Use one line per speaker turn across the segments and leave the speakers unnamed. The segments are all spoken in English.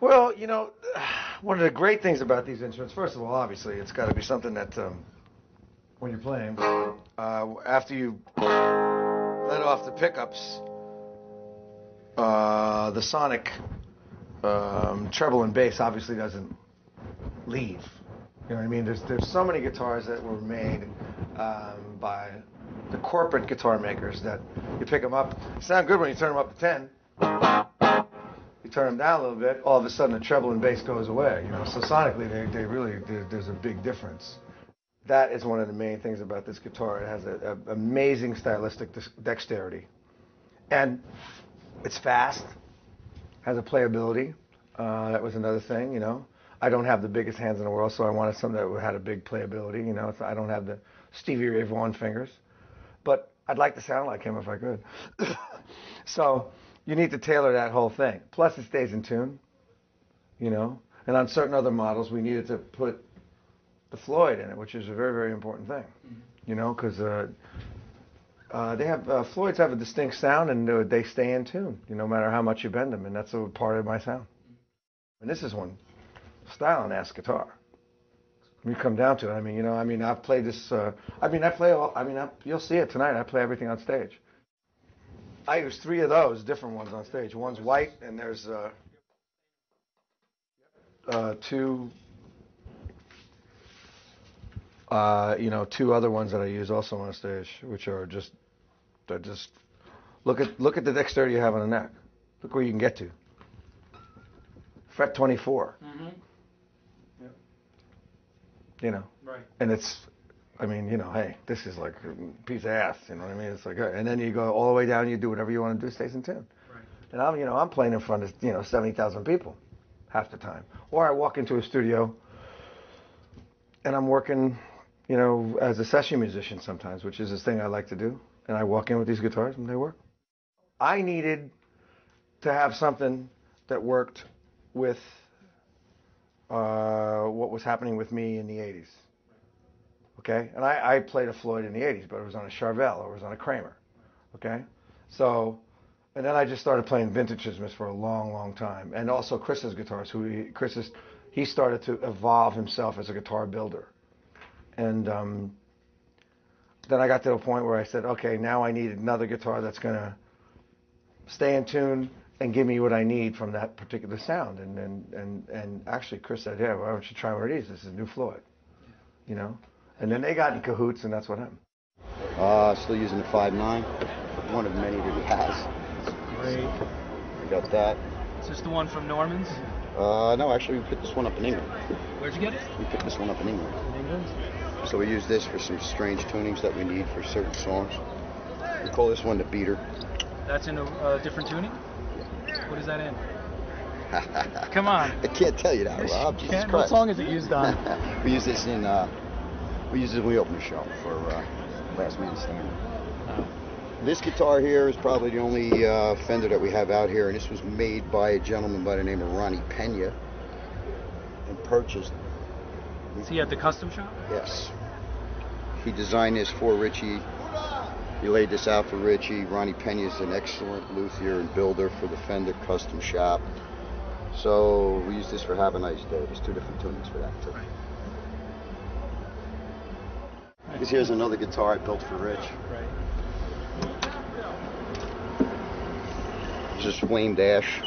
Well, you know, one of the great things about these instruments, first of all, obviously, it's got to be something that when you're playing, after you let off the pickups, the sonic treble and bass obviously doesn't leave. You know what I mean? There's so many guitars that were made by the corporate guitar makers that you pick them up, sound good when you turn them up to 10. You turn them down a little bit, all of a sudden the treble and bass goes away. You know, so sonically they really there's a big difference. That is one of the main things about this guitar. It has an amazing stylistic dexterity, and it's fast. Has a playability. That was another thing. You know, I don't have the biggest hands in the world, so I wanted something that had a big playability. You know, I don't have the Stevie Ray Vaughan fingers, but I'd like to sound like him if I could. So you need to tailor that whole thing. Plus, it stays in tune. You know, and on certain other models, we needed to put the Floyd in it, which is a very, very important thing. You know, because they have Floyds have a distinct sound, and they stay in tune. You know, no matter how much you bend them, and that's a part of my sound. And this is one styling-ass guitar. When you come down to it, I mean, you know, I mean, I've played this. You'll see it tonight. I play everything on stage. I use 3 of those different ones on stage. One's white, and there's 2. 2 other ones that I use also on stage, which are just look at the dexterity you have on the neck. Look where you can get to. Fret 24.
Mm-hmm. Yep.
You know.
Right.
And it's, I mean, you know, hey, this is like a piece of ass. You know what I mean? It's like, and then you go all the way down. You do whatever you want to do, stays in tune.
Right.
And I'm playing in front of 70,000 people, half the time. Or I walk into a studio, and I'm working, you know, as a session musician sometimes, which is this thing I like to do. And I walk in with these guitars, and they work. I needed to have something that worked with what was happening with me in the 80s. Okay? And I played a Floyd in the 80s, but it was on a Charvel or it was on a Kramer. Okay? So, and then I just started playing vintage instruments for a long, long time. And also Chris's guitars. He started to evolve himself as a guitar builder. And then I got to a point where I said, okay, now I need another guitar that's going to stay in tune and give me what I need from that particular sound. And actually Chris said, yeah, why don't you try one of these? This is a new Floyd, you know? And then they got in cahoots, and that's what happened.
Still using the 5.9, one of many that he has.
Great.
We got that.
Is this the one from Norman's?
No, actually we picked this one up in England.
Where'd you get it?
We picked this one up in England.
In England?
So we use this for some strange tunings that we need for certain songs. We call this one the beater.
That's in a different tuning? What is that in? Come on.
I can't tell you that, Rob. Jesus Christ.
What song is it used on?
We use this in, when we open the show for Last Man Standing.
Oh.
This guitar here is probably the only Fender that we have out here, and this was made by a gentleman by the name of Ronnie Pena and purchased.
Is he at the custom shop?
Yes. He designed this for Richie. He laid this out for Richie. Ronnie Pena is an excellent luthier and builder for the Fender custom shop. So we use this for Have a Nice Day. There's 2 different tunings for that too.
Right.
This here's another guitar I built for Rich.
Right.
It's a Swain Dash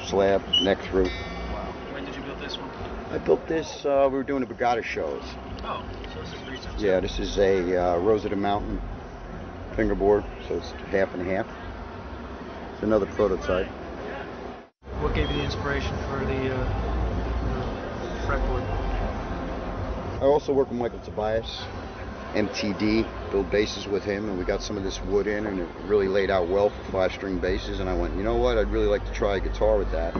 slab, neck through.
Wow. When did you build this one?
I built this, we were doing the Brigada shows.
Oh, so this is recent.
Yeah, this is a Rose of the Mountain fingerboard, so it's half and half. It's another prototype.
What gave you the inspiration for the fretboard?
I also work with Michael Tobias, MTD, build basses with him, and we got some of this wood in, and it really laid out well for 5-string basses, and I went, you know what, I'd really like to try a guitar with that.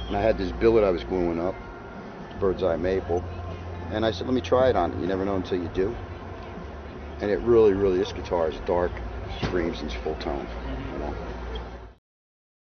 And I had this billet I was gluing up, bird's eye maple, and I said, let me try it on it. You never know until you do. And it really, this guitar is dark, screams, and it's full tone. You know?